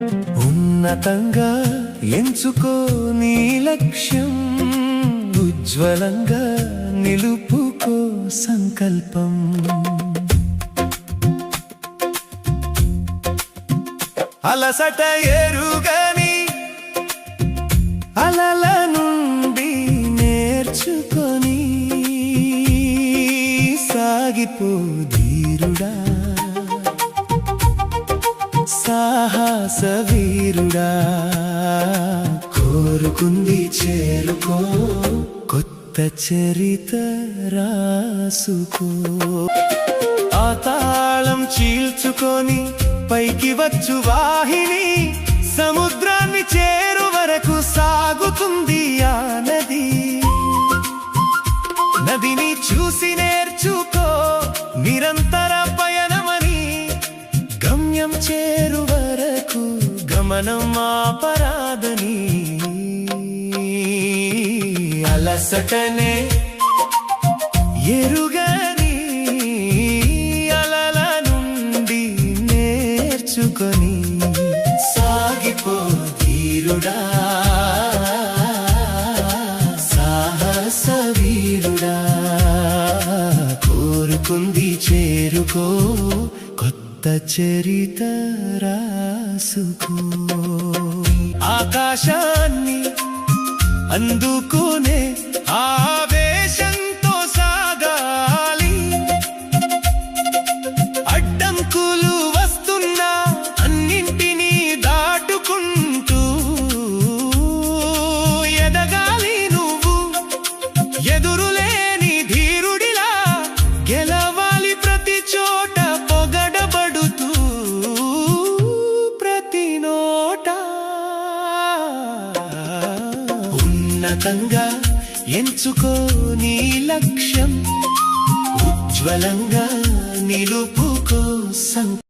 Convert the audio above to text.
ఉన్నతంగా ఎంచుకో నీ లక్ష్యం, ఉజ్వలంగా నిలుపుకో సంకల్పం. అలసట ఎరుగని అలల నుండి నేర్చుకొని సాగిపో ధీరుడా, సాహస వీరుడా. కోరుకుంది చేరుకో, కొత్త చరిత రాసుకో. ఆ తాళం చీల్చుకొని పైకి వచ్చు వాహిని, సముద్రాన్ని చేరు వరకు సాగుతుంది ఆ నది. నదిని చూసి నేర్చుకో నిరంతర పయనమని, గమ్యం చేరు వరకు గమనం ఆపరాదని. అలసటనే ఎరుగని అలల నుండి నేర్చుకొని సాగిపో ధీరుడా, సాహస వీరుడా. కోరుకుంది చేరుకో, కొత్త చరిత రాసుకో. ఆకాశాన్ని అందుకునే ఆవేశంతో సాగాలి, అడ్డంకులు వస్తున్నా అన్నింటినీ దాటుకుంటూ ఎదగాలి నువ్వు. ఎదురులేని ధీరుడిలా గెలవాలి ప్రతి చోట, పొగడబడుతూ ప్రతి నోట. ఉన్నతంగా ఎంచుకో నీ లక్ష్యం, ఉజ్వలంగా నిలుపుకో